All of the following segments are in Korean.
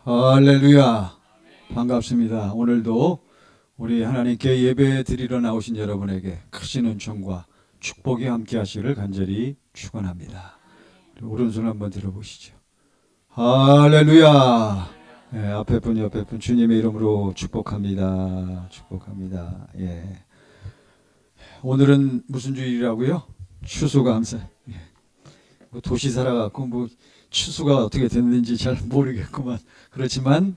할렐루야. 반갑습니다. 오늘도 우리 하나님께 예배 드리러 나오신 여러분에게 크신 은총과 축복이 함께 하시기를 간절히 축원합니다. 오른손 한번 들어보시죠. 할렐루야. 예, 앞에 분 옆에 분 주님의 이름으로 축복합니다. 축복합니다. 예. 오늘은 무슨 주일이라고요? 추수감사. 예. 뭐 도시 살아갖고 뭐 추수가 어떻게 됐는지 잘 모르겠구만. 그렇지만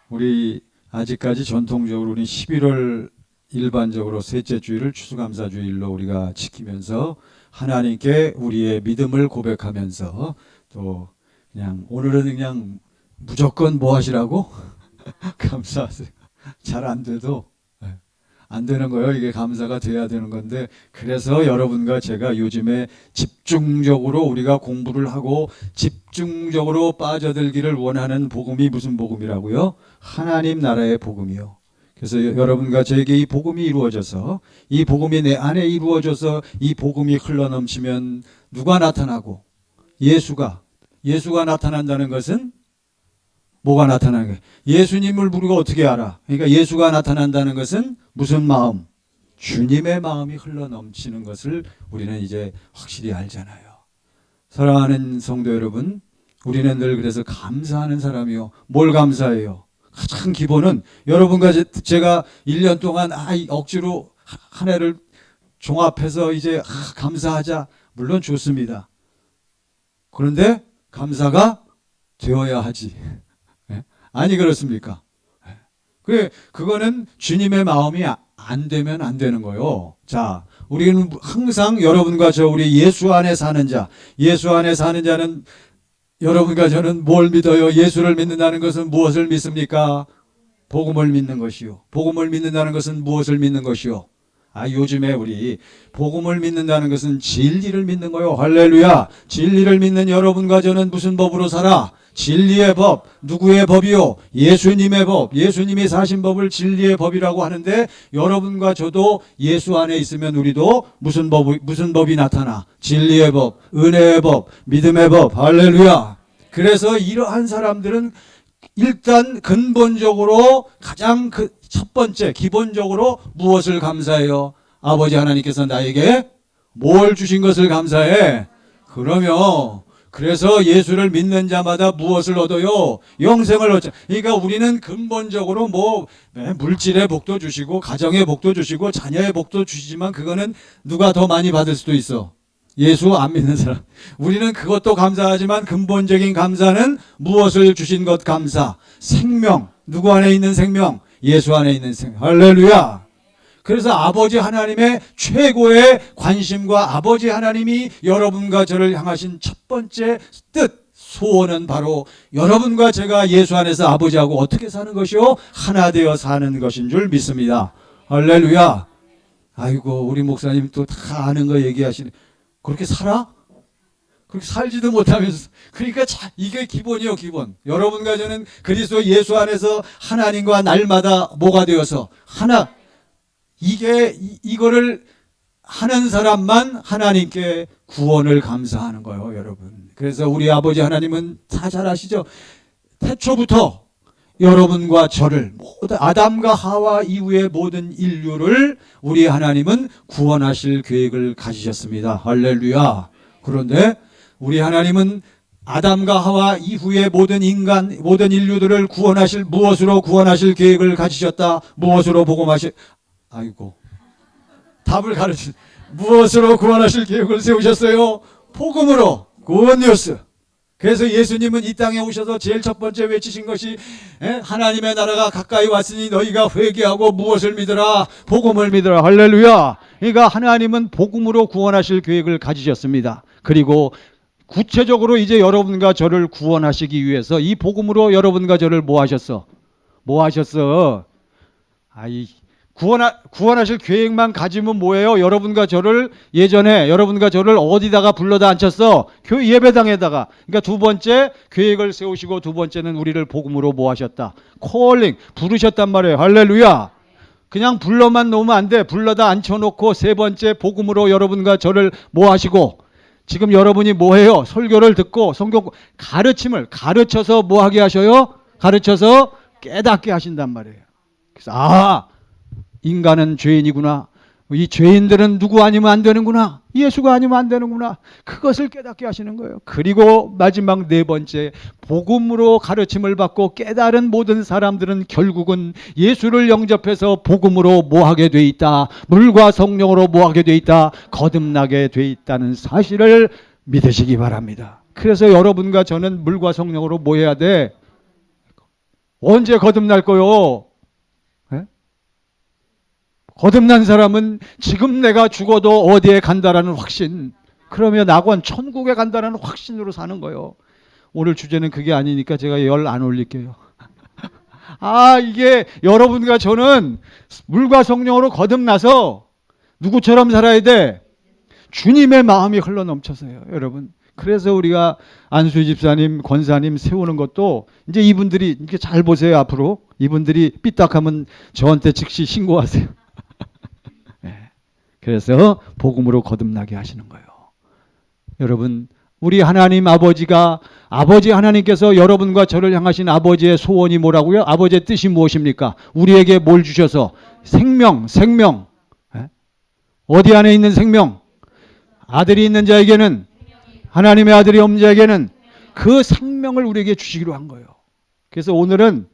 우리 아직까지 전통적으로 우리 11월 일반적으로 셋째 주일을 추수감사주일로 우리가 지키면서 하나님께 우리의 믿음을 고백하면서 또 그냥 오늘은 그냥 무조건 뭐 하시라고? 감사하세요. 잘 안 돼도 안 되는 거예요. 이게 감사가 돼야 되는 건데, 그래서 여러분과 제가 요즘에 집중적으로 우리가 공부를 하고 집중적으로 빠져들기를 원하는 복음이 무슨 복음이라고요? 하나님 나라의 복음이요. 그래서 여러분과 저에게 이 복음이 이루어져서, 이 복음이 내 안에 이루어져서 이 복음이 흘러넘치면 누가 나타나고, 예수가 나타난다는 것은 뭐가 나타나는 거예요? 예수님을 우리가 어떻게 알아? 그러니까 예수가 나타난다는 것은 무슨 마음? 주님의 마음이 흘러넘치는 것을 우리는 이제 확실히 알잖아요. 사랑하는 성도 여러분, 우리는 늘 그래서 감사하는 사람이요. 뭘 감사해요? 가장 기본은 여러분과 제가 1년 동안 억지로 한 해를 종합해서 이제 감사하자. 물론 좋습니다. 그런데 감사가 되어야 하지. 아니 그렇습니까? 그거는 주님의 마음이 안 되면 안 되는 거예요. 자, 우리는 항상 여러분과 저 우리 예수 안에 사는 자, 예수 안에 사는 자는 여러분과 저는 뭘 믿어요? 예수를 믿는다는 것은 무엇을 믿습니까? 복음을 믿는 것이요. 복음을 믿는다는 것은 무엇을 믿는 것이요? 요즘에 우리 복음을 믿는다는 것은 진리를 믿는 거요. 할렐루야. 진리를 믿는 여러분과 저는 무슨 법으로 살아? 진리의 법. 누구의 법이요? 예수님의 법. 예수님이 사신 법을 진리의 법이라고 하는데, 여러분과 저도 예수 안에 있으면 우리도 무슨 법이 나타나? 진리의 법, 은혜의 법, 믿음의 법. 할렐루야. 그래서 이러한 사람들은 일단 근본적으로 가장 첫 번째 기본적으로 무엇을 감사해요? 아버지 하나님께서 나에게 뭘 주신 것을 감사해? 그래서 예수를 믿는 자마다 무엇을 얻어요? 영생을 얻죠. 그러니까 우리는 근본적으로 물질의 복도 주시고 가정의 복도 주시고 자녀의 복도 주시지만 그거는 누가 더 많이 받을 수도 있어? 예수 안 믿는 사람. 우리는 그것도 감사하지만 근본적인 감사는 무엇을 주신 것 감사? 생명. 누구 안에 있는 생명? 예수 안에 있는 생명. 할렐루야. 그래서 아버지 하나님의 최고의 관심과 아버지 하나님이 여러분과 저를 향하신 첫 번째 뜻, 소원은 바로 여러분과 제가 예수 안에서 아버지하고 어떻게 사는 것이요? 하나 되어 사는 것인 줄 믿습니다. 할렐루야. 아이고, 우리 목사님 또 다 아는 거 얘기하시네. 그렇게 살아? 그렇게 살지도 못하면서. 그러니까 이게 기본이요, 기본. 여러분과 저는 그리스도 예수 안에서 하나님과 날마다 뭐가 되어서 이거를 하는 사람만 하나님께 구원을 감사하는 거예요, 여러분. 그래서 우리 아버지 하나님은 다 잘 아시죠? 태초부터 여러분과 저를 아담과 하와 이후의 모든 인류를 우리 하나님은 구원하실 계획을 가지셨습니다. 할렐루야. 그런데 우리 하나님은 아담과 하와 이후의 모든 인류들을 무엇으로 구원하실 계획을 가지셨다? 무엇으로 답을 무엇으로 구원하실 계획을 세우셨어요? 복음으로. 굿뉴스. 그래서 예수님은 이 땅에 오셔서 제일 첫 번째 외치신 것이 하나님의 나라가 가까이 왔으니 너희가 회개하고 무엇을 믿으라? 복음을 믿으라. 할렐루야. 그러니까 하나님은 복음으로 구원하실 계획을 가지셨습니다. 그리고 구체적으로 이제 여러분과 저를 구원하시기 위해서 이 복음으로 여러분과 저를 뭐 하셨어? 구원하실 계획만 가지면 뭐예요? 예전에 여러분과 저를 어디다가 불러다 앉혔어? 교회 예배당에다가. 그러니까 두 번째 계획을 세우시고, 두 번째는 우리를 복음으로 뭐 하셨다? 콜링, 부르셨단 말이에요. 할렐루야. 그냥 불러만 놓으면 안 돼. 불러다 앉혀놓고 세 번째 복음으로 여러분과 저를 뭐 하시고, 지금 여러분이 뭐 해요? 설교를 듣고 성경 가르쳐서 뭐 하게 하셔요? 가르쳐서 깨닫게 하신단 말이에요. 그래서 인간은 죄인이구나. 이 죄인들은 누구 아니면 안 되는구나. 예수가 아니면 안 되는구나. 그것을 깨닫게 하시는 거예요. 그리고 마지막 네 번째, 복음으로 가르침을 받고 깨달은 모든 사람들은 결국은 예수를 영접해서 복음으로 뭐하게 돼 있다. 물과 성령으로 뭐하게 돼 있다. 거듭나게 돼 있다는 사실을 믿으시기 바랍니다. 그래서 여러분과 저는 물과 성령으로 뭐 해야 돼? 언제 거듭날 거요? 거듭난 사람은 지금 내가 죽어도 어디에 간다라는 확신, 그러면 낙원 천국에 간다라는 확신으로 사는 거예요. 오늘 주제는 그게 아니니까 제가 열 안 올릴게요. 이게 여러분과 저는 물과 성령으로 거듭나서 누구처럼 살아야 돼? 주님의 마음이 흘러넘쳐서요, 여러분. 그래서 우리가 안수 집사님, 권사님 세우는 것도 이제 이분들이 이렇게 잘 보세요. 앞으로 이분들이 삐딱하면 저한테 즉시 신고하세요. 그래서 복음으로 거듭나게 하시는 거예요. 여러분, 우리 하나님 아버지 하나님께서 여러분과 저를 향하신 아버지의 소원이 뭐라고요? 아버지의 뜻이 무엇입니까? 우리에게 뭘 주셔서? 생명. 어디 안에 있는 생명? 아들이 있는 자에게는, 하나님의 아들이 없는 자에게는 그 생명을 우리에게 주시기로 한 거예요. 그래서 오늘은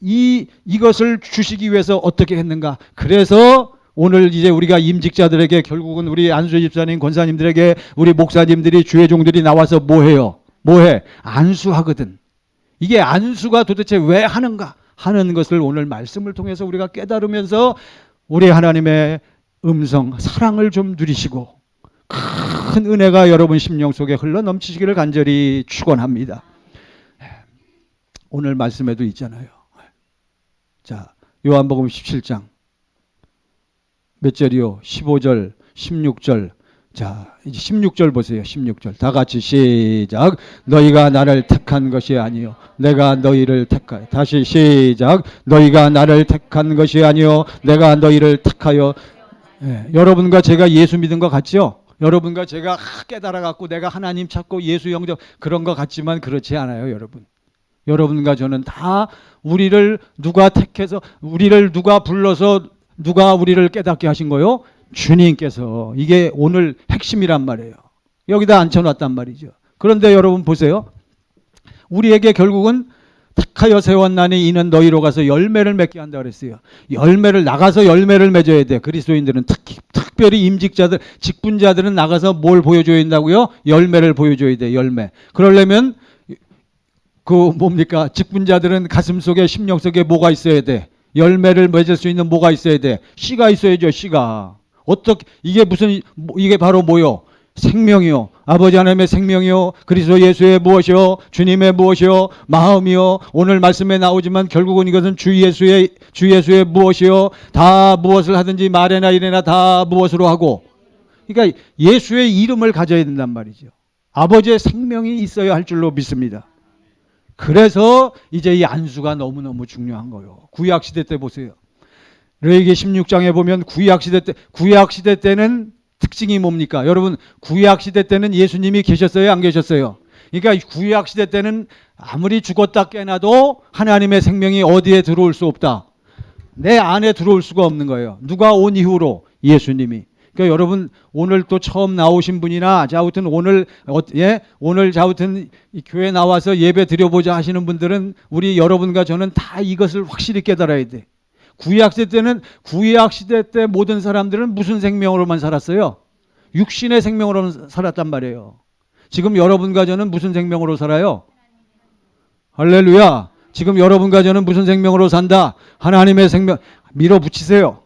이것을 주시기 위해서 어떻게 했는가? 그래서 오늘 이제 우리가 임직자들에게, 결국은 우리 안수 집사님, 권사님들에게 우리 목사님들이, 주의 종들이 나와서 뭐 해요? 뭐해? 안수하거든. 이게 안수가 도대체 왜 하는가 하는 것을 오늘 말씀을 통해서 우리가 깨달으면서 우리 하나님의 음성, 사랑을 좀 누리시고 큰 은혜가 여러분 심령 속에 흘러 넘치시기를 간절히 축원합니다. 오늘 말씀에도 있잖아요. 자, 요한복음 17장 몇 절이요? 15절, 16절. 자, 이제 16절 보세요. 16절. 다 같이 시작. 너희가 나를 택한 것이 아니요 내가 너희를 택하여. 다시 시작. 너희가 나를 택한 것이 아니요 내가 너희를 택하여. 여러분과 제가 예수 믿은 것 같죠? 여러분과 제가 깨달아 갖고 내가 하나님 찾고 예수 영접 그런 것 같지만 그렇지 않아요, 여러분. 여러분과 저는 다 우리를 누가 택해서, 우리를 누가 불러서, 누가 우리를 깨닫게 하신 거요? 주님께서. 이게 오늘 핵심이란 말이에요. 여기다 앉혀놨단 말이죠. 그런데 여러분 보세요. 우리에게 결국은 택하여 세웠나니 이는 너희로 가서 열매를 맺게 한다 그랬어요. 나가서 열매를 맺어야 돼. 그리스도인들은 특별히 임직자들, 직분자들은 나가서 뭘 보여줘야 된다고요? 열매를 보여줘야 돼. 열매. 그러려면 직분자들은 가슴 속에, 심령 속에 뭐가 있어야 돼? 열매를 맺을 수 있는 뭐가 있어야 돼? 씨가 있어야죠. 씨가. 이게 바로 뭐요? 생명이요. 아버지 하나님의 생명이요. 그리스도 예수의 무엇이요? 주님의 무엇이요? 마음이요. 오늘 말씀에 나오지만 결국은 이것은 주 예수의 무엇이요? 다 무엇을 하든지 말이나 이래나 다 무엇으로 하고. 그러니까 예수의 이름을 가져야 된단 말이죠. 아버지의 생명이 있어야 할 줄로 믿습니다. 그래서 이제 이 안수가 너무너무 중요한 거예요. 구약시대 때 보세요. 레위기 16장에 보면 구약시대 때는 특징이 뭡니까? 여러분, 구약시대 때는 예수님이 계셨어요? 안 계셨어요? 그러니까 구약시대 때는 아무리 죽었다 깨나도 하나님의 생명이 어디에 들어올 수 없다. 내 안에 들어올 수가 없는 거예요. 누가 온 이후로? 예수님이. 그러니까 여러분, 오늘 또 처음 나오신 분이나 자우튼 오늘 자우튼 교회 나와서 예배 드려보자 하시는 분들은 우리 여러분과 저는 다 이것을 확실히 깨달아야 돼. 구약시대 때 모든 사람들은 무슨 생명으로만 살았어요? 육신의 생명으로만 살았단 말이에요. 지금 여러분과 저는 무슨 생명으로 살아요? 할렐루야. 지금 여러분과 저는 무슨 생명으로 산다? 하나님의 생명. 밀어붙이세요.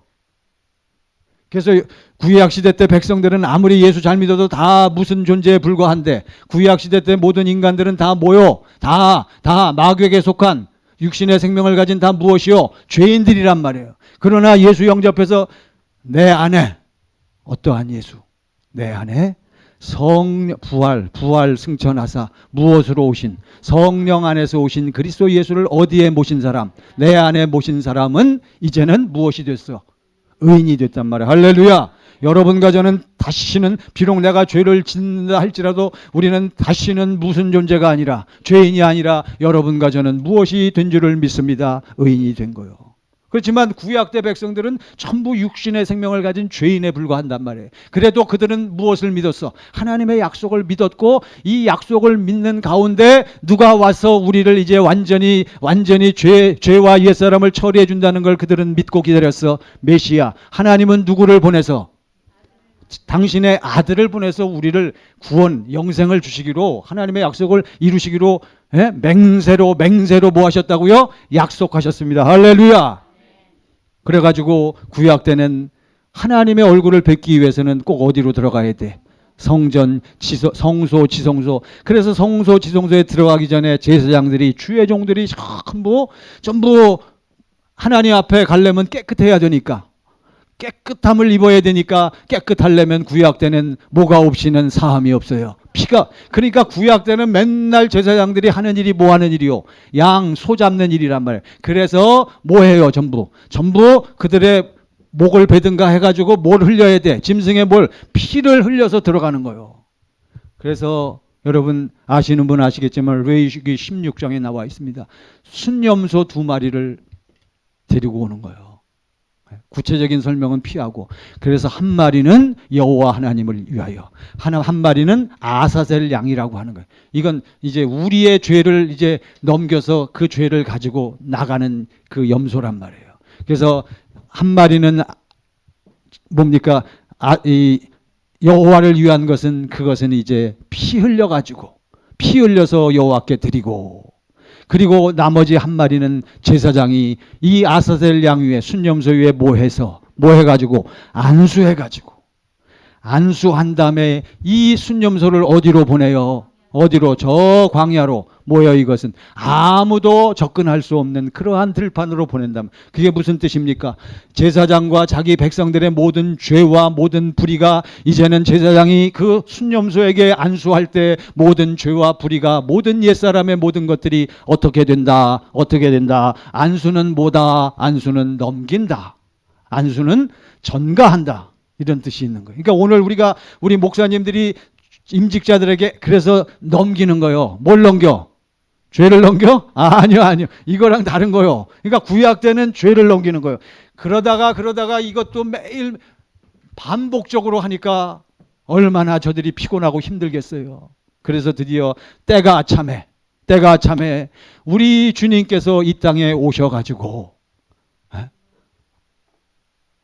그래서 구약시대 때 백성들은 아무리 예수 잘 믿어도 다 무슨 존재에 불과한데, 구약시대 때 모든 인간들은 다 뭐요? 다 마귀에게 속한 육신의 생명을 가진 다 무엇이요? 죄인들이란 말이에요. 그러나 예수 영접해서 내 안에 어떠한 예수? 내 안에 부활 승천하사 무엇으로 오신? 성령 안에서 오신 그리스도 예수를 어디에 모신 사람? 내 안에 모신 사람은 이제는 무엇이 됐어? 의인이 됐단 말이에요. 할렐루야. 여러분과 저는 다시는 비록 내가 죄를 짓는다 할지라도 우리는 다시는 무슨 존재가 아니라 죄인이 아니라 여러분과 저는 무엇이 된 줄을 믿습니다. 의인이 된 거요. 그렇지만 구약 때 백성들은 전부 육신의 생명을 가진 죄인에 불과한단 말이에요. 그래도 그들은 무엇을 믿었어? 하나님의 약속을 믿었고 이 약속을 믿는 가운데 누가 와서 우리를 이제 완전히 죄와 옛사람을 처리해 준다는 걸 그들은 믿고 기다렸어. 메시아. 하나님은 누구를 보내서? 당신의 아들을 보내서 우리를 구원, 영생을 주시기로 하나님의 약속을 이루시기로 맹세로 뭐 하셨다고요? 약속하셨습니다. 할렐루야. 그래가지고 구약 때는 하나님의 얼굴을 뵙기 위해서는 꼭 어디로 들어가야 돼? 성전, 성소, 지성소. 그래서 성소, 지성소에 들어가기 전에 제사장들이, 주의 종들이 전부 하나님 앞에 가려면 깨끗해야 되니까, 깨끗함을 입어야 되니까, 깨끗하려면 구약 때는 뭐가 없이는 사함이 없어요. 피가. 그러니까 구약 때는 맨날 제사장들이 하는 일이 뭐 하는 일이요? 양, 소 잡는 일이란 말이에요. 그래서 뭐 해요? 전부 그들의 목을 베든가 해가지고 뭘 흘려야 돼? 짐승의 피를 흘려서 들어가는 거예요. 그래서 여러분 아시는 분 아시겠지만 레위기 16장에 나와 있습니다. 순염소 2마리를 데리고 오는 거예요. 구체적인 설명은 피하고, 그래서 한 마리는 여호와 하나님을 위하여, 한 마리는 아사셀 양이라고 하는 거예요. 이건 이제 우리의 죄를 이제 넘겨서 그 죄를 가지고 나가는 그 염소란 말이에요. 그래서 한 마리는 뭡니까? 이 여호와를 위한 것은 그것은 이제 피 흘려서 여호와께 드리고, 그리고 나머지 한 마리는 제사장이 이 아사셀 양 위에, 순염소 위에 뭐 해가지고 안수한 다음에 이 순염소를 어디로 보내요? 어디로? 저 광야로. 뭐예요 이것은? 아무도 접근할 수 없는 그러한 들판으로 보낸다면, 그게 무슨 뜻입니까? 제사장과 자기 백성들의 모든 죄와 모든 불의가 이제는 제사장이 그 순염소에게 안수할 때 모든 죄와 불의가, 모든 옛사람의 모든 것들이 어떻게 된다? 안수는 뭐다? 안수는 넘긴다. 안수는 전가한다. 이런 뜻이 있는 거예요. 그러니까 오늘 우리 목사님들이 임직자들에게 그래서 넘기는 거예요. 뭘 넘겨? 죄를 넘겨? 아니요. 이거랑 다른 거예요. 그러니까 구약 때는 죄를 넘기는 거예요. 그러다가 이것도 매일 반복적으로 하니까 얼마나 저들이 피곤하고 힘들겠어요. 그래서 드디어 때가 참해 우리 주님께서 이 땅에 오셔가지고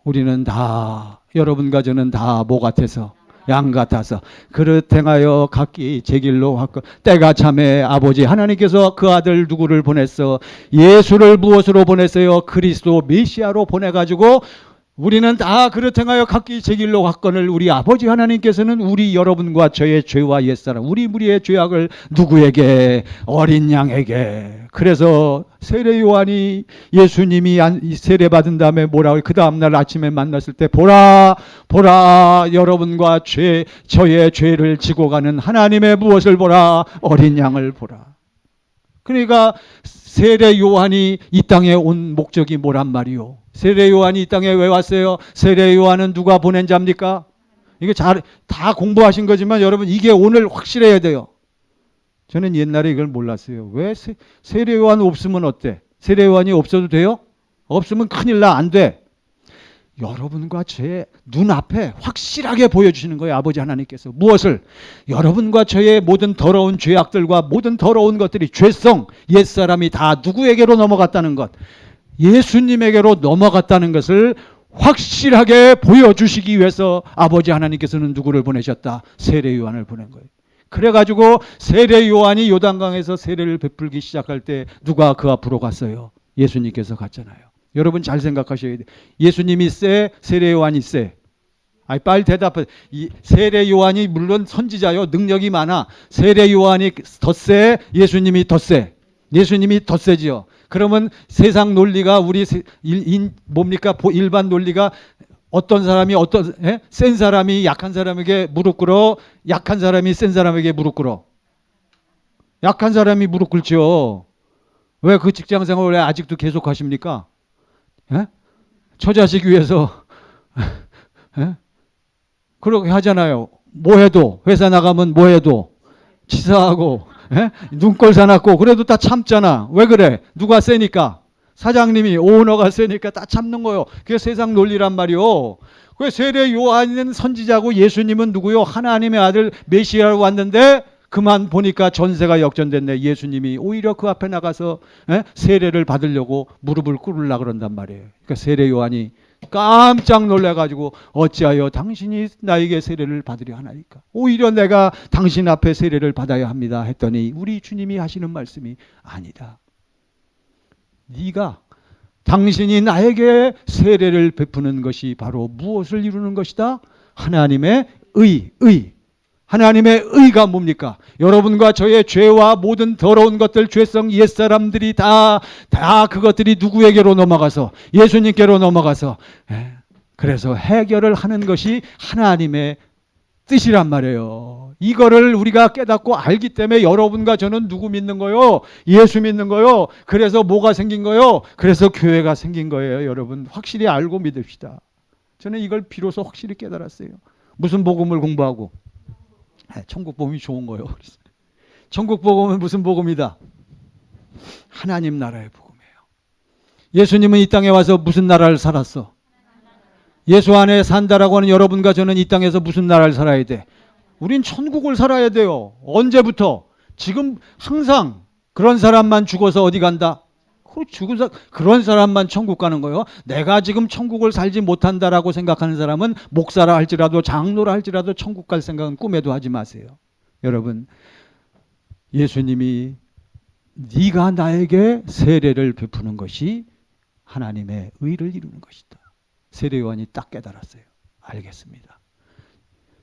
우리는 다, 여러분과 저는 다 뭐 같아서? 양 같아서 그릇 행하여 각기 제 길로 왔고, 때가 참에 아버지 하나님께서 그 아들 누구를 보냈어? 예수를 무엇으로 보냈어요? 그리스도 메시아로 보내가지고 우리는 다 그릇 행하여 각기 제 길로 갔거늘 우리 아버지 하나님께서는 우리 여러분과 저의 죄와 옛사람, 우리 무리의 죄악을 누구에게? 어린 양에게. 그래서 세례 요한이 예수님이 세례받은 다음에 뭐라고, 그 다음날 아침에 만났을 때 보라 여러분과 저의 죄를 지고 가는 하나님의 무엇을 보라? 어린 양을 보라. 그러니까 세례 요한이 이 땅에 온 목적이 뭐란 말이요? 세례 요한이 이 땅에 왜 왔어요? 세례 요한은 누가 보낸 자입니까? 이게 다 공부하신 거지만 여러분 이게 오늘 확실해야 돼요. 저는 옛날에 이걸 몰랐어요. 왜 세례 요한 없으면 어때? 세례 요한이 없어도 돼요? 없으면 큰일 나, 안 돼. 여러분과 제 눈앞에 확실하게 보여주시는 거예요. 아버지 하나님께서. 무엇을? 여러분과 저의 모든 더러운 죄악들과 모든 더러운 것들이, 죄성, 옛사람이 다 누구에게로 넘어갔다는 것, 예수님에게로 넘어갔다는 것을 확실하게 보여주시기 위해서 아버지 하나님께서는 누구를 보내셨다? 세례 요한을 보낸 거예요. 그래가지고 세례 요한이 요단강에서 세례를 베풀기 시작할 때 누가 그 앞으로 갔어요? 예수님께서 갔잖아요. 여러분 잘 생각하셔야 돼요. 예수님이 세? 세례 요한이 세? 빨리 대답해. 세례 요한이 물론 선지자요, 능력이 많아. 세례 요한이 더 세? 예수님이 더 세? 예수님이 더 세지요. 그러면 세상 논리가 뭡니까? 일반 논리가 어떤 사람이 센 사람이 약한 사람에게 무릎 꿇어, 약한 사람이 센 사람에게 무릎 꿇어. 약한 사람이 무릎 꿇죠. 왜 그 직장 생활을 왜 아직도 계속 하십니까? 처자식 위해서 그렇게 하잖아요. 뭐 해도 회사 나가면 뭐 해도 치사하고 눈꼴 사납고 그래도 다 참잖아. 왜 그래? 누가 세니까? 사장님이 오너가 세니까 다 참는 거요. 그게 세상 논리란 말이요. 그 세례 요한은 선지자고 예수님은 누구요? 하나님의 아들 메시아로 왔는데 그만 보니까 전세가 역전됐네. 예수님이 오히려 그 앞에 나가서 세례를 받으려고 무릎을 꿇으려고 그런단 말이에요. 그러니까 세례 요한이 깜짝 놀라가지고 어찌하여 당신이 나에게 세례를 받으려 하나이까? 오히려 내가 당신 앞에 세례를 받아야 합니다 했더니 우리 주님이 하시는 말씀이 아니다. 네가 당신이 나에게 세례를 베푸는 것이 바로 무엇을 이루는 것이다? 하나님의 의. 하나님의 의가 뭡니까? 여러분과 저의 죄와 모든 더러운 것들, 죄성 옛사람들이 다 그것들이 누구에게로 넘어가서 예수님께로 넘어가서 그래서 해결을 하는 것이 하나님의 뜻이란 말이에요. 이거를 우리가 깨닫고 알기 때문에 여러분과 저는 누구 믿는 거요? 예수 믿는 거요. 그래서 뭐가 생긴 거요? 그래서 교회가 생긴 거예요. 여러분 확실히 알고 믿읍시다. 저는 이걸 비로소 확실히 깨달았어요. 무슨 복음을 공부하고? 천국 복음이 좋은 거예요. 천국 복음은 무슨 복음이다? 하나님 나라의 복음이에요. 예수님은 이 땅에 와서 무슨 나라를 살았어? 예수 안에 산다라고 하는 여러분과 저는 이 땅에서 무슨 나라를 살아야 돼? 우린 천국을 살아야 돼요. 언제부터? 지금 항상 그런 사람만 죽어서 어디 간다? 그런 사람만 천국 가는 거예요. 내가 지금 천국을 살지 못한다라고 생각하는 사람은 목사라 할지라도 장로라 할지라도 천국 갈 생각은 꿈에도 하지 마세요. 여러분, 예수님이 네가 나에게 세례를 베푸는 것이 하나님의 의를 이루는 것이다. 세례 요한이 딱 깨달았어요. 알겠습니다.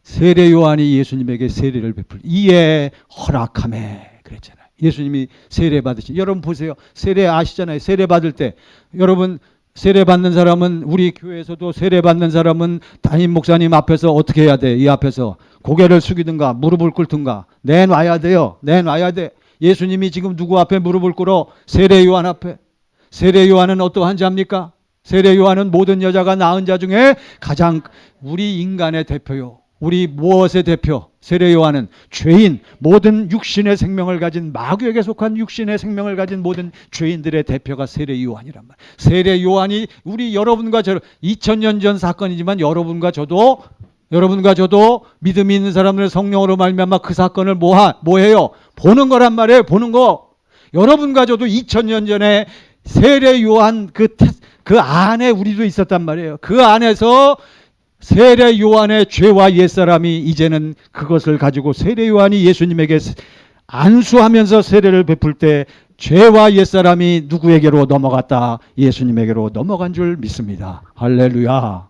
세례 요한이 예수님에게 세례를 베풀 이에 허락하매 그랬잖아요. 예수님이 세례 받으시. 여러분 보세요. 세례 아시잖아요. 세례 받을 때 여러분 세례 받는 사람은 우리 교회에서도 세례 받는 사람은 담임 목사님 앞에서 어떻게 해야 돼? 이 앞에서 고개를 숙이든가 무릎을 꿇든가 내놔야 돼요. 내놔야 돼. 예수님이 지금 누구 앞에 무릎을 꿇어? 세례 요한 앞에. 세례 요한은 어떠한 자입니까? 세례 요한은 모든 여자가 낳은 자 중에 가장 우리 인간의 대표요. 우리 무엇의 대표? 세례 요한은 죄인, 모든 육신의 생명을 가진 마귀에게 속한 육신의 생명을 가진 모든 죄인들의 대표가 세례 요한이란 말이에요. 세례 요한이 우리 여러분과 저 2000년 전 사건이지만 여러분과 저도 믿음이 있는 사람들 성령으로 말미암아 그 사건을 뭐해요? 보는 거란 말이에요. 보는 거. 여러분과 저도 2000년 전에 세례 요한 그 안에 우리도 있었단 말이에요. 그 안에서 세례 요한의 죄와 옛사람이 이제는 그것을 가지고 세례 요한이 예수님에게 안수하면서 세례를 베풀 때 죄와 옛사람이 누구에게로 넘어갔다? 예수님에게로 넘어간 줄 믿습니다. 할렐루야.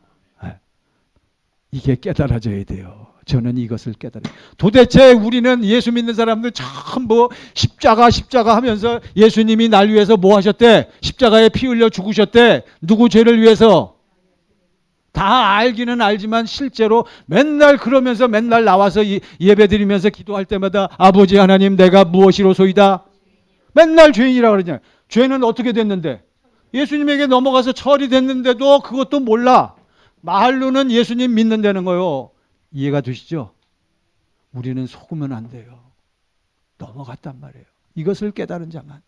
이게 깨달아져야 돼요. 저는 이것을 깨달아요. 도대체 우리는 예수 믿는 사람들 전부 십자가 하면서 예수님이 날 위해서 뭐 하셨대? 십자가에 피 흘려 죽으셨대. 누구 죄를 위해서? 다 알기는 알지만 실제로 맨날 그러면서 맨날 나와서 예배 드리면서 기도할 때마다 아버지 하나님 내가 무엇이로소이다? 맨날 죄인이라고 그러냐. 죄는 어떻게 됐는데? 예수님에게 넘어가서 처리됐는데도 그것도 몰라. 말로는 예수님 믿는다는 거요. 이해가 되시죠? 우리는 속으면 안 돼요. 넘어갔단 말이에요. 이것을 깨달은 자만.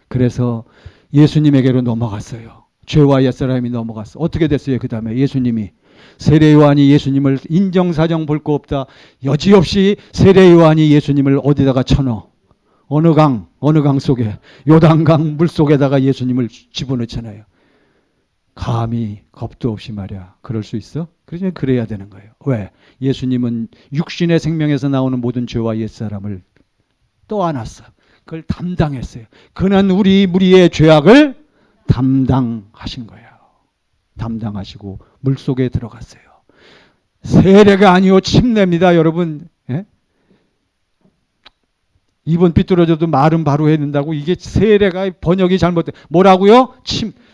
그래서 예수님에게로 넘어갔어요. 죄와 옛사람이 넘어갔어. 어떻게 됐어요? 그 다음에 예수님이 세례 요한이 예수님을 인정사정 볼 거 없다. 여지없이 세례 요한이 예수님을 어디다가 쳐넣어? 어느 강 속에 요단강 물 속에다가 예수님을 집어넣잖아요. 감히 겁도 없이 말이야. 그럴 수 있어? 그러면 그래야 되는 거예요. 왜? 예수님은 육신의 생명에서 나오는 모든 죄와 옛사람을 떠안았어. 그걸 담당했어요. 그는 우리 무리의 죄악을 담당하신 거예요. 담당하시고 물속에 들어갔어요. 세례가 아니요 침례입니다. 여러분. 예? 입은 삐뚤어져도 말은 바로 해야 된다고. 이게 세례가 번역이 잘못돼. 뭐라고요?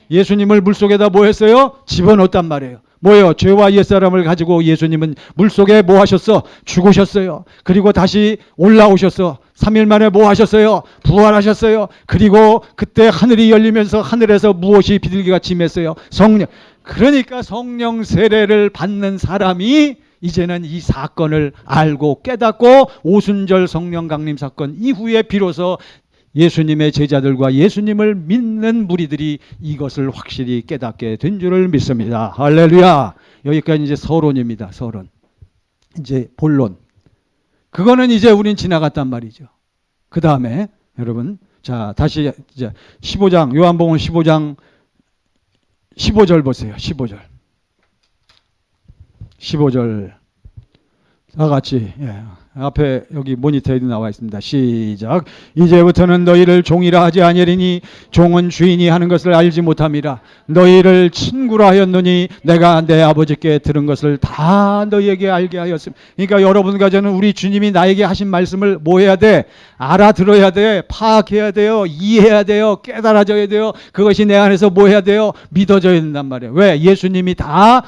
예수님을 물속에다 뭐 했어요? 집어넣었단 말이에요. 뭐예요? 죄와 옛사람을 가지고 예수님은 물속에 뭐 하셨어? 죽으셨어요. 그리고 다시 올라오셨어. 3일 만에 뭐 하셨어요? 부활하셨어요. 그리고 그때 하늘이 열리면서 하늘에서 무엇이 비둘기같이 임했어요? 성령. 그러니까 성령 세례를 받는 사람이 이제는 이 사건을 알고 깨닫고 오순절 성령 강림 사건 이후에 비로소 예수님의 제자들과 예수님을 믿는 무리들이 이것을 확실히 깨닫게 된 줄을 믿습니다. 할렐루야. 여기까지 이제 서론입니다. 서론. 이제 본론. 그거는 이제 우린 지나갔단 말이죠. 그 다음에 여러분, 자 다시 이제 15장 요한복음 15장 15절 보세요. 15절 다 같이, 예. 앞에 여기 모니터에도 나와 있습니다. 시작. 이제부터는 너희를 종이라 하지 아니하리니 종은 주인이 하는 것을 알지 못함이라. 너희를 친구라 하였노니 내가 내 아버지께 들은 것을 다 너희에게 알게 하였습니다. 그러니까 여러분과 저는 우리 주님이 나에게 하신 말씀을 뭐 해야 돼? 알아들어야 돼. 파악해야 돼요. 이해해야 돼요. 깨달아져야 돼요. 그것이 내 안에서 뭐 해야 돼요? 믿어져야 된단 말이에요. 왜? 예수님이 다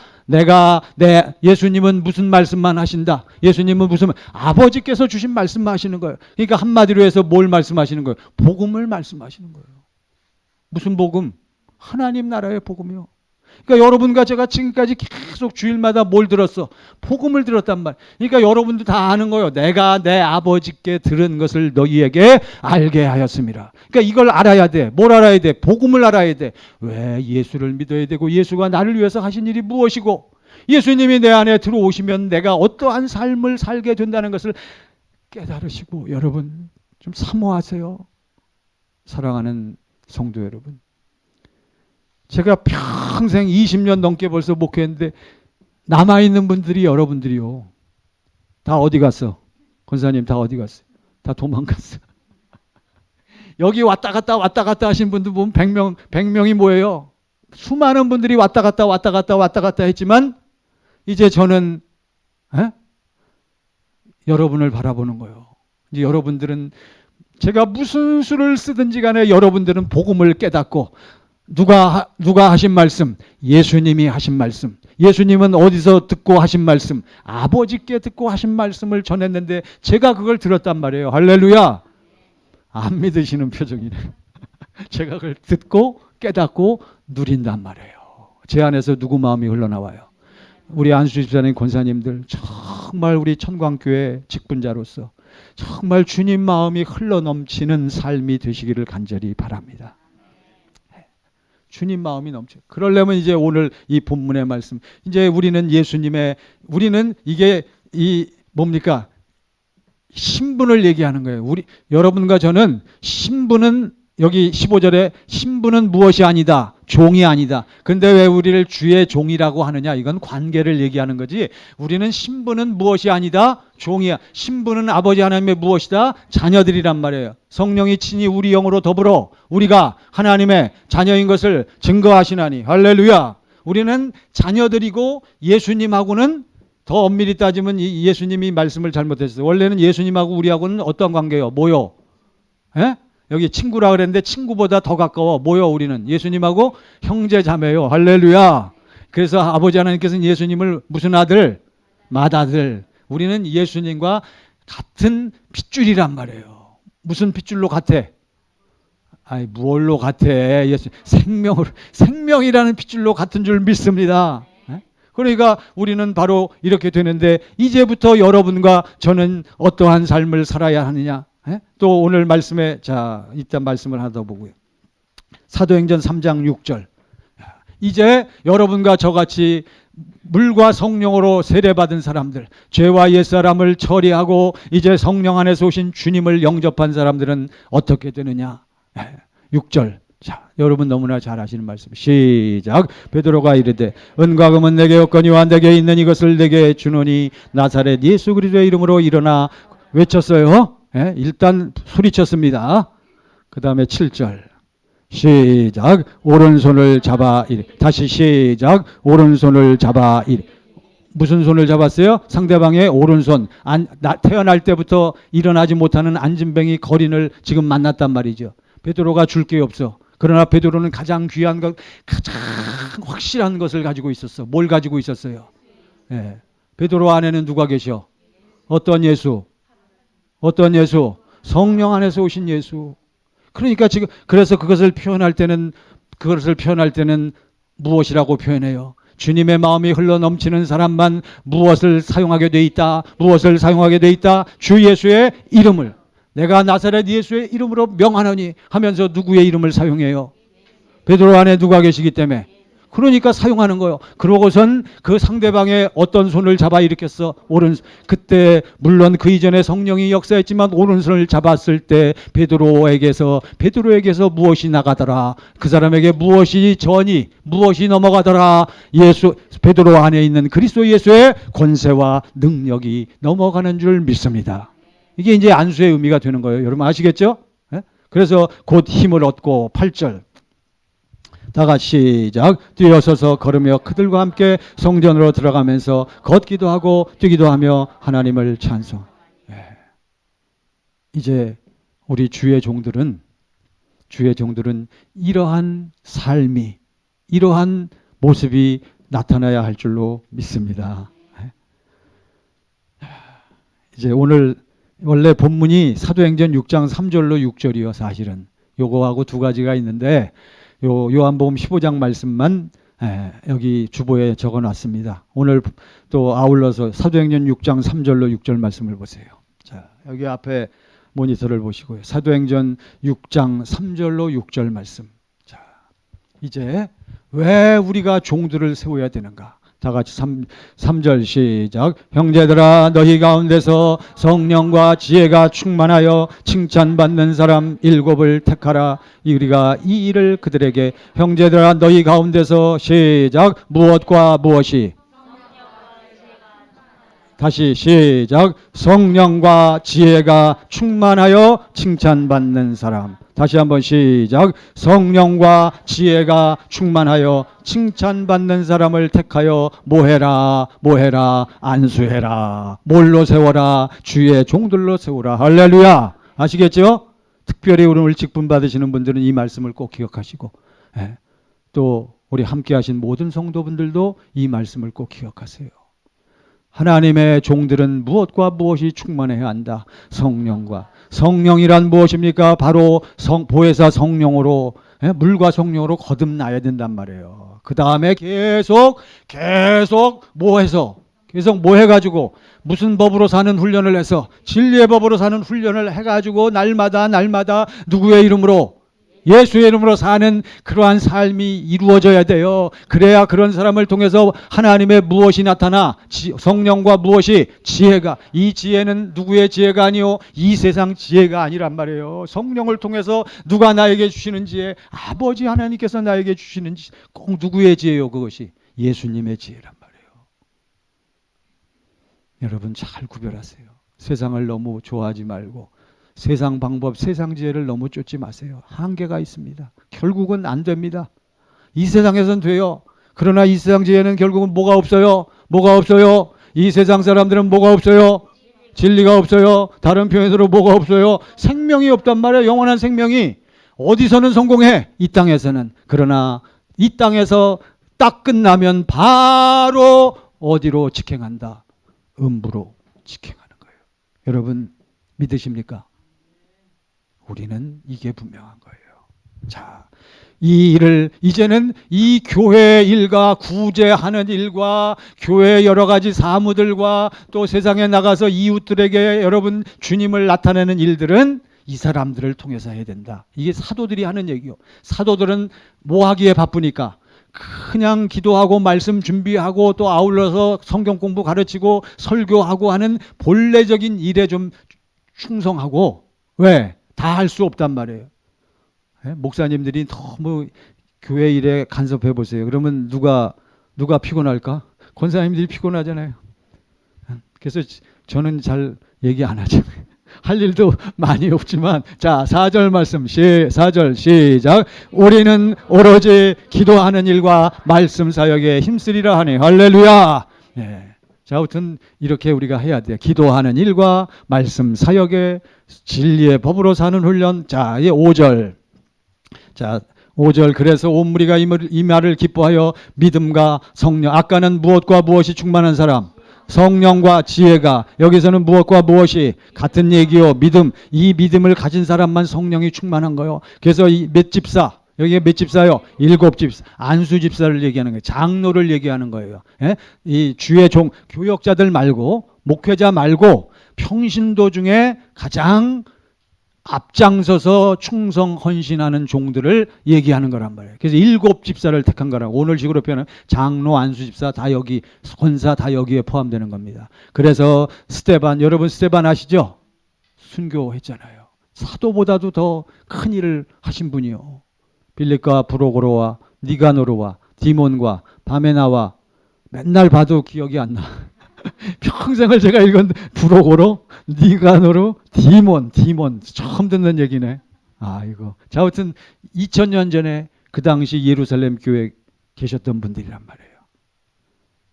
예수님은 무슨 말씀만 하신다. 예수님은 무슨 아버지께서 주신 말씀만 하시는 거예요. 그러니까 한마디로 해서 뭘 말씀하시는 거예요? 복음을 말씀하시는 거예요. 무슨 복음? 하나님 나라의 복음이요. 그러니까 여러분과 제가 지금까지 계속 주일마다 뭘 들었어? 복음을 들었단 말. 그러니까 여러분도 다 아는 거예요. 내가 내 아버지께 들은 것을 너희에게 알게 하였습니다. 그러니까 이걸 알아야 돼. 뭘 알아야 돼? 복음을 알아야 돼. 왜? 예수를 믿어야 되고 예수가 나를 위해서 하신 일이 무엇이고 예수님이 내 안에 들어오시면 내가 어떠한 삶을 살게 된다는 것을 깨달으시고 여러분 좀 사모하세요. 사랑하는 성도 여러분. 제가 평생 20년 넘게 벌써 목회했는데 남아있는 분들이 여러분들이요. 다 어디 갔어? 권사님 다 어디 갔어? 다 도망갔어. 여기 왔다 갔다 하신 분들 보면 100명이 뭐예요? 수많은 분들이 왔다 갔다 했지만 이제 저는 여러분을 바라보는 거예요. 이제 여러분들은 제가 무슨 수를 쓰든지 간에 여러분들은 복음을 깨닫고 누가 하신 말씀? 예수님이 하신 말씀. 예수님은 어디서 듣고 하신 말씀? 아버지께 듣고 하신 말씀을 전했는데 제가 그걸 들었단 말이에요. 할렐루야. 안 믿으시는 표정이네. 제가 그걸 듣고 깨닫고 누린단 말이에요. 제 안에서 누구 마음이 흘러나와요? 우리 안수 집사님 권사님들 정말 우리 천광교회 직분자로서 정말 주님 마음이 흘러넘치는 삶이 되시기를 간절히 바랍니다. 주님 마음이 넘쳐. 그러려면 이제 오늘 이 본문의 말씀. 이제 우리는 우리는 이게 뭡니까? 신분을 얘기하는 거예요. 여러분과 저는 신분은 여기 15절에 신분은 무엇이 아니다. 종이 아니다. 그런데 왜 우리를 주의 종이라고 하느냐? 이건 관계를 얘기하는 거지. 우리는 신분은 무엇이 아니다. 종이야. 신분은 아버지 하나님의 무엇이다. 자녀들이란 말이에요. 성령이 친히 우리 영으로 더불어 우리가 하나님의 자녀인 것을 증거하시나니. 할렐루야. 우리는 자녀들이고 예수님하고는 더 엄밀히 따지면 예수님이 말씀을 잘못했어요. 원래는 예수님하고 우리하고는 어떤 관계예요? 뭐요? 예? 여기 친구라 그랬는데 친구보다 더 가까워. 뭐요? 우리는 예수님하고 형제 자매요. 할렐루야. 그래서 아버지 하나님께서는 예수님을 무슨 아들? 맏아들. 우리는 예수님과 같은 핏줄이란 말이에요. 무슨 핏줄로 같아? 무얼로 같아? 생명이라는 핏줄로 같은 줄 믿습니다. 그러니까 우리는 바로 이렇게 되는데 이제부터 여러분과 저는 어떠한 삶을 살아야 하느냐? 또 오늘 말씀에 일단 말씀을 하나 더 보고요. 사도행전 3장 6절. 이제 여러분과 저같이 물과 성령으로 세례받은 사람들, 죄와 옛사람을 처리하고 이제 성령 안에서 오신 주님을 영접한 사람들은 어떻게 되느냐? 6절. 자, 여러분 너무나 잘 아시는 말씀. 시작. 베드로가 이르되 은과 금은 내게 없거니와 내게 있는 이것을 내게 주노니 나사렛 예수 그리스도의 이름으로 일어나. 외쳤어요. 일단 소리쳤습니다. 그 다음에 7절. 시작. 오른손을 잡아 이래. 다시 시작. 오른손을 잡아 이래. 무슨 손을 잡았어요? 상대방의 오른손. 태어날 때부터 일어나지 못하는 안진뱅이 거린을 지금 만났단 말이죠. 베드로가 줄 게 없어. 그러나 베드로는 가장 귀한 것, 가장 확실한 것을 가지고 있었어. 뭘 가지고 있었어요? 베드로 안에는 누가 계셔? 어떤 예수? 어떤 예수? 성령 안에서 오신 예수. 그러니까 지금 그래서 그것을 표현할 때는 무엇이라고 표현해요? 주님의 마음이 흘러넘치는 사람만 무엇을 사용하게 돼 있다? 무엇을 사용하게 돼 있다? 주 예수의 이름을. 내가 나사렛 예수의 이름으로 명하노니 하면서 누구의 이름을 사용해요? 베드로 안에 누가 계시기 때문에. 그러니까 사용하는 거예요. 그러고선 그 상대방의 어떤 손을 잡아 일으켰어? 그때 물론 그 이전에 성령이 역사했지만 오른손을 잡았을 때 베드로에게서 무엇이 나가더라? 그 사람에게 무엇이 넘어가더라? 베드로 안에 있는 그리스도 예수의 권세와 능력이 넘어가는 줄 믿습니다. 이게 이제 안수의 의미가 되는 거예요. 여러분 아시겠죠? 그래서 곧 힘을 얻고 8절 다 같이 시작. 뛰어서서 걸으며 그들과 함께 성전으로 들어가면서 걷기도 하고 뛰기도 하며 하나님을 찬송. 이제 우리 주의 종들은 이러한 삶이, 이러한 모습이 나타나야 할 줄로 믿습니다. 이제 오늘 원래 본문이 사도행전 6장 3절로 6절이요. 사실은 요거하고 두 가지가 있는데 요한복음 15장 말씀만 여기 주보에 적어놨습니다. 오늘 또 아울러서 사도행전 6장 3절로 6절 말씀을 보세요. 자, 여기 앞에 모니터를 보시고요. 사도행전 6장 3절로 6절 말씀. 자, 이제 왜 우리가 종들을 세워야 되는가? 다 같이 3절 시작. 형제들아 너희 가운데서 성령과 지혜가 충만하여 칭찬받는 사람 7을 택하라. 우리가 이 일을 그들에게. 형제들아 너희 가운데서 시작. 무엇과 무엇이? 다시 시작. 성령과 지혜가 충만하여 칭찬받는 사람. 다시 한번 시작. 성령과 지혜가 충만하여 칭찬받는 사람을 택하여 뭐해라? 안수해라. 뭘로 세워라? 주의 종들로 세우라. 할렐루야. 아시겠죠? 특별히 오늘 직분 받으시는 분들은 이 말씀을 꼭 기억하시고, 또 우리 함께 하신 모든 성도분들도 이 말씀을 꼭 기억하세요. 하나님의 종들은 무엇과 무엇이 충만해야 한다? 성령과. 성령이란 무엇입니까? 바로 보혜사 성령으로, 물과 성령으로 거듭나야 된단 말이에요. 그 다음에 계속 뭐 해가지고 무슨 법으로 사는 훈련을 해서 진리의 법으로 사는 훈련을 해가지고 날마다 누구의 이름으로? 예수의 이름으로 사는 그러한 삶이 이루어져야 돼요. 그래야 그런 사람을 통해서 하나님의 무엇이 나타나? 성령과 무엇이? 지혜가. 이 지혜는 누구의 지혜가 아니요? 이 세상 지혜가 아니란 말이에요. 성령을 통해서 누가 나에게 주시는 지혜? 아버지 하나님께서 나에게 주시는 지혜. 꼭 누구의 지혜요? 그것이 예수님의 지혜란 말이에요. 여러분 잘 구별하세요. 세상을 너무 좋아하지 말고 세상 방법, 세상 지혜를 너무 쫓지 마세요. 한계가 있습니다. 결국은 안 됩니다. 이 세상에선 돼요. 그러나 이 세상 지혜는 결국은 뭐가 없어요? 이 세상 사람들은 뭐가 없어요? 진리가 없어요. 다른 표현으로 뭐가 없어요? 생명이 없단 말이에요. 영원한 생명이. 어디서는 성공해? 이 땅에서는. 그러나 이 땅에서 딱 끝나면 바로 어디로 직행한다? 음부로 직행하는 거예요. 여러분 믿으십니까? 우리는 이게 분명한 거예요. 자, 이 일을 이제는 이 교회 일과 구제하는 일과 교회 여러 가지 사무들과 또 세상에 나가서 이웃들에게 여러분 주님을 나타내는 일들은 이 사람들을 통해서 해야 된다. 이게 사도들이 하는 얘기요. 사도들은 뭐 하기에 바쁘니까 그냥 기도하고 말씀 준비하고 또 아울러서 성경 공부 가르치고 설교하고 하는 본래적인 일에 좀 충성하고. 왜? 다 할 수 없단 말이에요. 목사님들이 너무 교회 일에 간섭해 보세요. 그러면 누가 피곤할까? 권사님들이 피곤하잖아요. 그래서 저는 잘 얘기 안 하잖아요. 할 일도 많이 없지만. 자, 4절 말씀 4절 시작. 우리는 오로지 기도하는 일과 말씀 사역에 힘쓰리라 하니. 할렐루야. 자, 아무튼 이렇게 우리가 해야 돼요. 기도하는 일과 말씀 사역에 진리의 법으로 사는 훈련. 자, 이제 5절. 자, 5절. 그래서 온 무리가 이 말을 기뻐하여 믿음과 성령. 아까는 무엇과 무엇이 충만한 사람? 성령과 지혜가. 여기서는 무엇과 무엇이? 같은 얘기요. 믿음. 이 믿음을 가진 사람만 성령이 충만한 거예요. 그래서 이 맷집사, 여기에 몇 집사요? 7집사. 안수 집사를 얘기하는 거예요. 장로를 얘기하는 거예요. 예? 이 주의 종, 교역자들 말고, 목회자 말고 평신도 중에 가장 앞장서서 충성 헌신하는 종들을 얘기하는 거란 말이에요. 그래서 7집사를 택한 거라고. 오늘 식으로 표현하면 장로, 안수 집사 다 여기, 권사 다 여기에 포함되는 겁니다. 그래서 스데반, 여러분 스데반 아시죠? 순교했잖아요. 사도보다도 더 큰 일을 하신 분이요. 빌립과 브로고로와 니가노르와 디몬과 바메나와 맨날 봐도 기억이 안 나. 평생을 제가 읽은 브로고로, 니가노르, 디몬 처음 듣는 얘기네. 아 이거. 자, 아무튼 2000년 전에 그 당시 예루살렘 교회에 계셨던 분들이란 말이에요.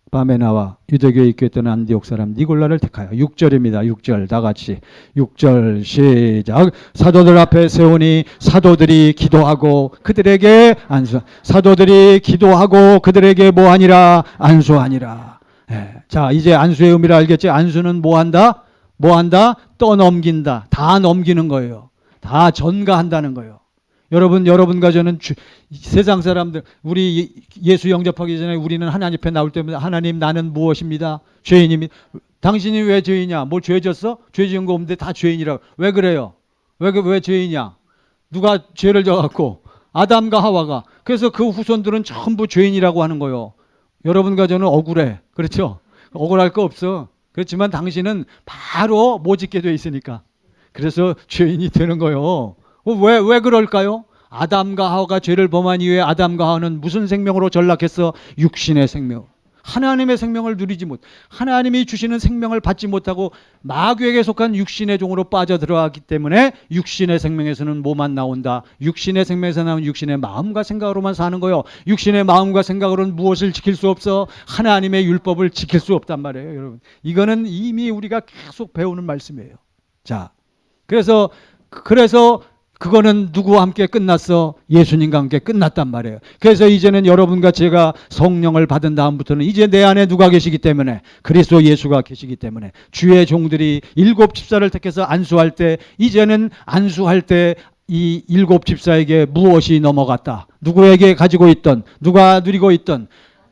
바메나와 유대교에 입교했던 안디옥 사람 니골라를 택하여. 6절입니다. 6절 다 같이 6절 시작. 사도들 앞에 세우니 사도들이 기도하고 그들에게 안수. 사도들이 기도하고 그들에게 뭐하니라? 안수하니라. 예. 자, 이제 안수의 의미를 알겠지? 안수는 뭐한다? 뭐한다? 떠넘긴다. 다 넘기는 거예요. 다 전가한다는 거예요. 여러분과 저는 세상 사람들, 우리 예수 영접하기 전에 우리는 하나님 앞에 나올 때마다 하나님 나는 무엇입니다? 죄인입니다. 당신이 왜 죄인이냐? 뭐 죄 졌어? 죄 지은 거 없는데 다 죄인이라고. 왜 그래요? 왜 죄인이냐? 누가 죄를 져갖고? 아담과 하와가. 그래서 그 후손들은 전부 죄인이라고 하는 거예요. 여러분과 저는 억울해. 그렇죠? 억울할 거 없어. 그렇지만 당신은 바로 못 짓게 돼 있으니까. 그래서 죄인이 되는 거예요. 왜 그럴까요? 아담과 하와가 죄를 범한 이후에 아담과 하와는 무슨 생명으로 전락했어? 육신의 생명. 하나님의 생명을 누리지 못, 하나님이 주시는 생명을 받지 못하고 마귀에게 속한 육신의 종으로 빠져들어가기 때문에 육신의 생명에서는 뭐만 나온다? 육신의 생명에서 나온 육신의 마음과 생각으로만 사는 거예요. 육신의 마음과 생각으로는 무엇을 지킬 수 없어? 하나님의 율법을 지킬 수 없단 말이에요, 여러분. 이거는 이미 우리가 계속 배우는 말씀이에요. 자, 그래서 그거는 누구와 함께 끝났어? 예수님과 함께 끝났단 말이에요. 그래서 이제는 여러분과 제가 성령을 받은 다음부터는 이제 내 안에 누가 계시기 때문에, 그리스도 예수가 계시기 때문에, 주의 종들이 7집사를 택해서 안수할 때, 이제는 안수할 때 이 7집사에게 무엇이 넘어갔다? 누구에게 가지고 있던, 누가 누리고 있던,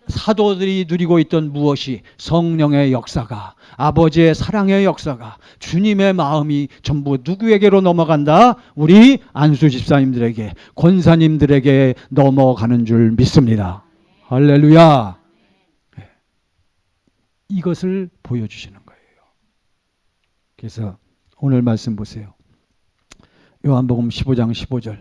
사도들이 누리고 있던 무엇이? 성령의 역사가, 아버지의 사랑의 역사가, 주님의 마음이 전부 누구에게로 넘어간다? 우리 안수 집사님들에게, 권사님들에게 넘어가는 줄 믿습니다. 할렐루야. 이것을 보여주시는 거예요. 그래서 오늘 말씀 보세요. 요한복음 15장 15절.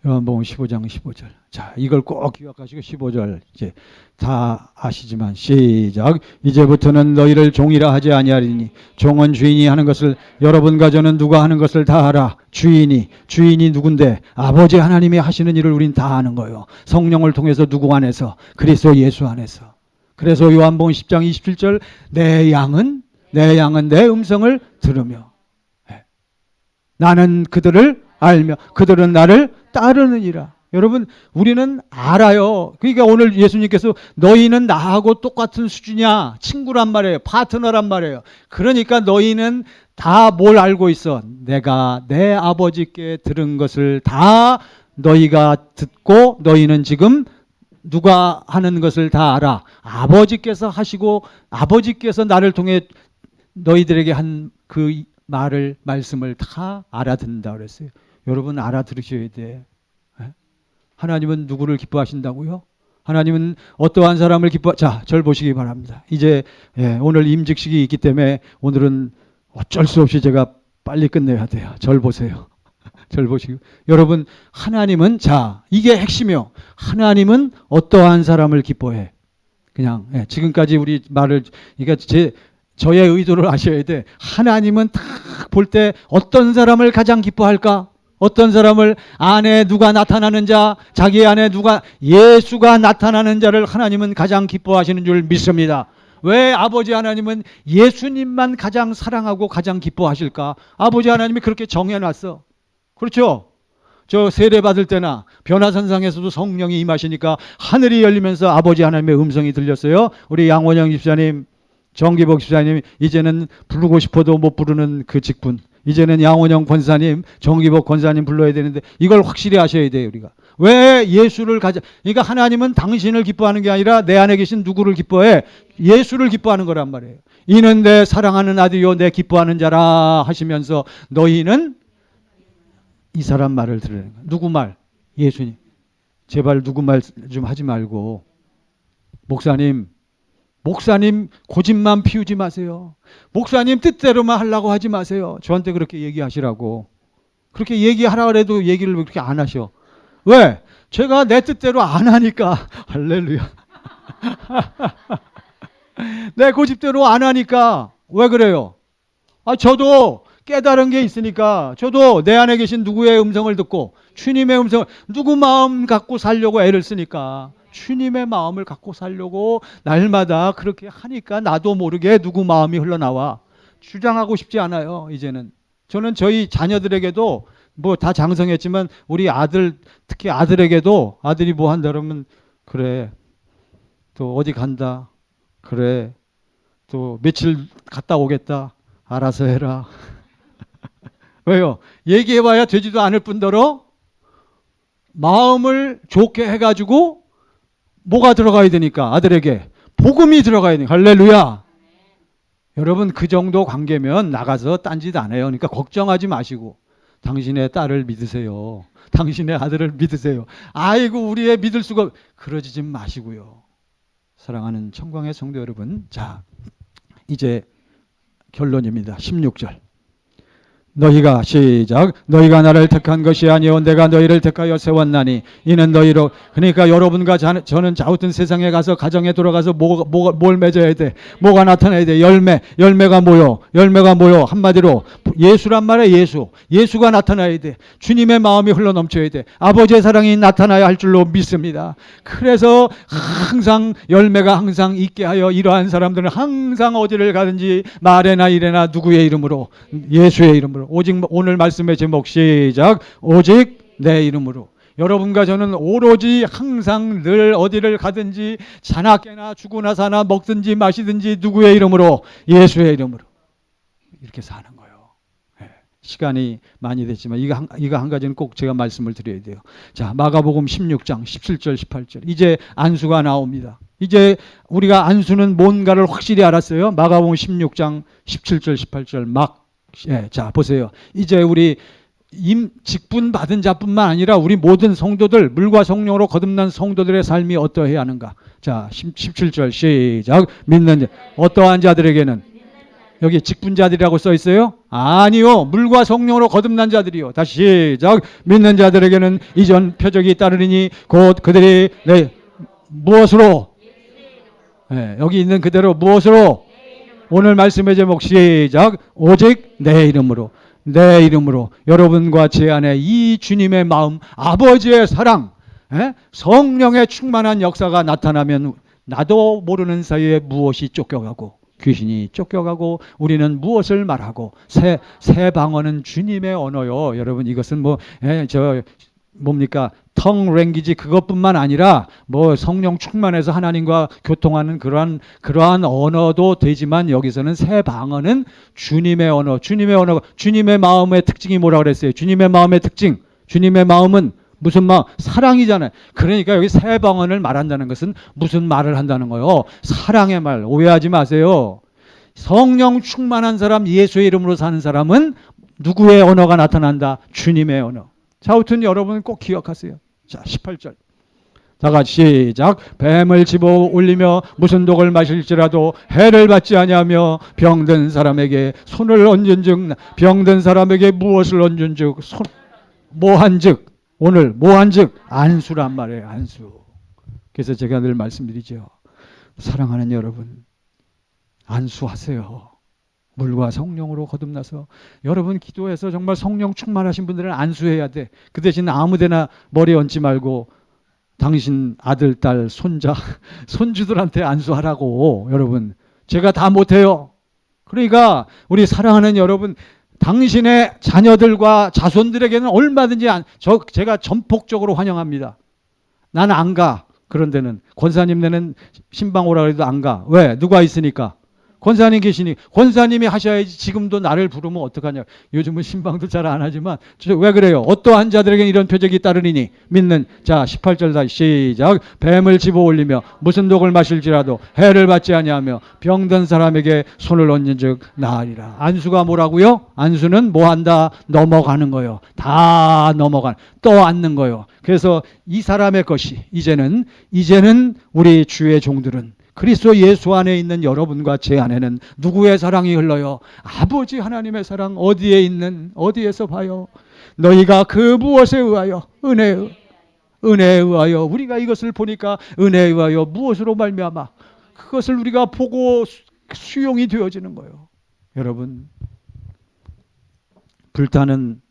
요한복음 15장 15절. 자, 이걸 꼭 기억하시고 15절 이제 다 아시지만 시작. 이제부터는 너희를 종이라 하지 아니하리니 종은 주인이 하는 것을, 여러분과 저는 누가 하는 것을 다 알아. 주인이 누군데? 아버지 하나님이 하시는 일을 우린 다 아는 거예요. 성령을 통해서 누구 안에서? 그리스도 예수 안에서. 그래서 요한복음 10장 27절 내 양은 내 음성을 들으며 나는 그들을 알며 그들은 나를 따르느니라. 여러분, 우리는 알아요. 그러니까 오늘 예수님께서 너희는 나하고 똑같은 수준이야. 친구란 말이에요. 파트너란 말이에요. 그러니까 너희는 다 뭘 알고 있어? 내가 내 아버지께 들은 것을 다 너희가 듣고 너희는 지금 누가 하는 것을 다 알아. 아버지께서 하시고 아버지께서 나를 통해 너희들에게 한 그 말씀을 다 알아듣는다 그랬어요. 여러분 알아들으셔야 돼. 하나님은 누구를 기뻐하신다고요? 하나님은 어떠한 사람을 자, 절 보시기 바랍니다. 이제 오늘 임직식이 있기 때문에 오늘은 어쩔 수 없이 제가 빨리 끝내야 돼요. 절 보세요. 절 보시고. 여러분, 하나님은, 자, 이게 핵심이요. 하나님은 어떠한 사람을 기뻐해? 그냥 지금까지 우리 말을, 그러니까 저의 의도를 아셔야 돼. 하나님은 딱 볼 때 어떤 사람을 가장 기뻐할까? 어떤 사람을, 안에 누가 나타나는 자, 자기 안에 예수가 나타나는 자를 하나님은 가장 기뻐하시는 줄 믿습니다. 왜 아버지 하나님은 예수님만 가장 사랑하고 가장 기뻐하실까? 아버지 하나님이 그렇게 정해놨어. 그렇죠? 저 세례 받을 때나 변화산상에서도 성령이 임하시니까 하늘이 열리면서 아버지 하나님의 음성이 들렸어요. 우리 양원영 집사님 정기복 집사님 이제는 부르고 싶어도 못 부르는 그 직분. 이제는 양원영 권사님, 정기복 권사님 불러야 되는데 이걸 확실히 아셔야 돼요, 우리가. 왜 예수를 그러니까 하나님은 당신을 기뻐하는 게 아니라 내 안에 계신 누구를 기뻐해? 예수를 기뻐하는 거란 말이에요. 이는 내 사랑하는 아들이요 내 기뻐하는 자라 하시면서 너희는 이 사람 말을 들으는 거예요. 누구 말? 예수님. 제발 누구 말 좀 하지 말고 목사님 고집만 피우지 마세요. 목사님 뜻대로만 하려고 하지 마세요. 저한테 그렇게 얘기하시라고. 그렇게 얘기하라 그래도 얘기를 왜 그렇게 안 하셔? 왜? 제가 내 뜻대로 안 하니까. 할렐루야. 내 고집대로 안 하니까. 왜 그래요? 저도 깨달은 게 있으니까 저도 내 안에 계신 누구의 음성을 듣고 주님의 음성을 누구 마음 갖고 살려고 애를 쓰니까 주님의 마음을 갖고 살려고 날마다 그렇게 하니까 나도 모르게 누구 마음이 흘러나와. 주장하고 싶지 않아요. 이제는 저는 저희 자녀들에게도 뭐 다 장성했지만 우리 아들 특히 아들에게도 아들이 뭐 한다 그러면 그래 또 어디 간다 그래 또 며칠 갔다 오겠다 알아서 해라. 왜요? 얘기해봐야 되지도 않을 뿐더러 마음을 좋게 해가지고 뭐가 들어가야 되니까 아들에게 복음이 들어가야 되니까. 할렐루야. 여러분 그 정도 관계면 나가서 딴짓 안 해요. 그러니까 걱정하지 마시고 당신의 딸을 믿으세요. 당신의 아들을 믿으세요. 아이고 우리 애 믿을 수가 그러지 좀 마시고요. 사랑하는 청광의 성도 여러분, 자 이제 결론입니다. 16절. 너희가 시작 너희가 나를 택한 것이 아니요 내가 너희를 택하여 세웠나니 이는 너희로. 그러니까 여러분과 저는 좌우튼 세상에 가서 가정에 돌아가서 뭘 맺어야 돼? 뭐가 나타나야 돼? 열매가 뭐요? 한마디로 예수란 말에 예수가 나타나야 돼. 주님의 마음이 흘러넘쳐야 돼. 아버지의 사랑이 나타나야 할 줄로 믿습니다. 그래서 항상 열매가 항상 있게 하여 이러한 사람들은 항상 어디를 가든지 말에나 일에나 누구의 이름으로? 예수의 이름으로. 오직 오늘 말씀의 제목 시작. 오직 내 이름으로. 여러분과 저는 오로지 항상 늘 어디를 가든지 자나 깨나 죽으나 사나 먹든지 마시든지 누구의 이름으로? 예수의 이름으로. 이렇게 사는 거예요. 시간이 많이 됐지만 이거 한 가지는 꼭 제가 말씀을 드려야 돼요. 자, 마가복음 16장 17절 18절. 이제 안수가 나옵니다. 이제 우리가 안수는 뭔가를 확실히 알았어요. 마가복음 16장 17절 18절 자 보세요. 이제 우리 직분 받은 자뿐만 아니라 우리 모든 성도들 물과 성령으로 거듭난 성도들의 삶이 어떠해야 하는가. 자 17절 시작. 믿는 자 어떠한 자들에게는 여기 직분자들이라고 써 있어요? 아니요. 물과 성령으로 거듭난 자들이요. 다시 시작. 믿는 자들에게는 이전 표적이 따르리니 곧 그들이 무엇으로? 여기 있는 그대로 무엇으로? 오늘 말씀의 제목 시작. 오직 내 이름으로. 내 이름으로. 여러분과 제 안에 이 주님의 마음, 아버지의 사랑, 성령의 충만한 역사가 나타나면 나도 모르는 사이에 무엇이 쫓겨가고 귀신이 쫓겨가고 우리는 무엇을 말하고 새 방언은 주님의 언어요. 여러분 이것은 뭡니까? 텅 랭귀지 그것뿐만 아니라 성령 충만해서 하나님과 교통하는 그러한 언어도 되지만 여기서는 새 방언은 주님의 언어. 주님의 마음의 특징이 뭐라 그랬어요? 주님의 마음의 특징. 주님의 마음은 무슨 마음? 사랑이잖아요. 그러니까 여기 새 방언을 말한다는 것은 무슨 말을 한다는 거예요? 사랑의 말. 오해하지 마세요. 성령 충만한 사람, 예수의 이름으로 사는 사람은 누구의 언어가 나타난다? 주님의 언어. 자우튼 여러분 꼭 기억하세요. 자 18절 다 같이 시작. 뱀을 집어 올리며 무슨 독을 마실지라도 해를 받지 아니하며 병든 사람에게 손을 얹은즉 병든 사람에게 무엇을 얹은즉 뭐한즉 오늘 뭐한즉 안수란 말이에요. 안수. 그래서 제가 늘 말씀드리죠. 사랑하는 여러분 안수하세요. 물과 성령으로 거듭나서 여러분 기도해서 정말 성령 충만하신 분들은 안수해야 돼. 그 대신 아무데나 머리 얹지 말고 당신 아들, 딸, 손자, 손주들한테 안수하라고. 여러분 제가 다 못해요. 그러니까 우리 사랑하는 여러분 당신의 자녀들과 자손들에게는 얼마든지 제가 전폭적으로 환영합니다. 나는 안 가. 그런 데는 권사님네는 신방 오라 그래도 안 가. 왜? 누가 있으니까? 권사님 계시니 권사님이 하셔야지 지금도 나를 부르면 어떡하냐. 요즘은 신방도 잘 안 하지만 왜 그래요? 어떠한 자들에게 이런 표적이 따르리니 믿는 자 18절 다시 시작. 뱀을 집어올리며 무슨 독을 마실지라도 해를 받지 아니하며 병든 사람에게 손을 얹는 즉 나으리라. 안수가 뭐라고요? 안수는 뭐한다? 넘어가는 거요. 다 넘어간 떠안는 거요. 그래서 이 사람의 것이 이제는 우리 주의 종들은 그리스도 예수 안에 있는 여러분과 제 안에는 누구의 사랑이 흘러요? 아버지 하나님의 사랑. 어디에서 봐요? 너희가 그 무엇에 의하여 은혜에 의하여 우리가 이것을 보니까 은혜에 의하여 무엇으로 말미암아 그것을 우리가 보고 수용이 되어지는 거예요. 여러분, 불타는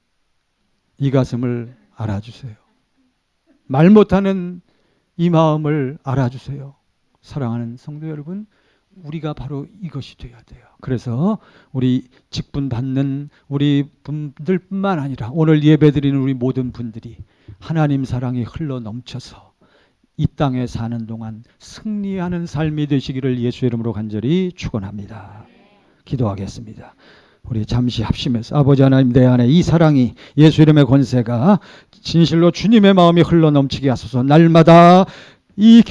이 가슴을 알아주세요. 말 못하는 이 마음을 알아주세요. 사랑하는 성도 여러분, 우리가 바로 이것이 되어야 돼요. 그래서 우리 직분 받는 우리 분들뿐만 아니라 오늘 예배드리는 우리 모든 분들이 하나님 사랑이 흘러 넘쳐서 이 땅에 사는 동안 승리하는 삶이 되시기를 예수의 이름으로 간절히 축원합니다. 기도하겠습니다. 우리 잠시 합심해서 아버지 하나님 내 안에 이 사랑이 예수 이름의 권세가 진실로 주님의 마음이 흘러 넘치게 하소서. 날마다 이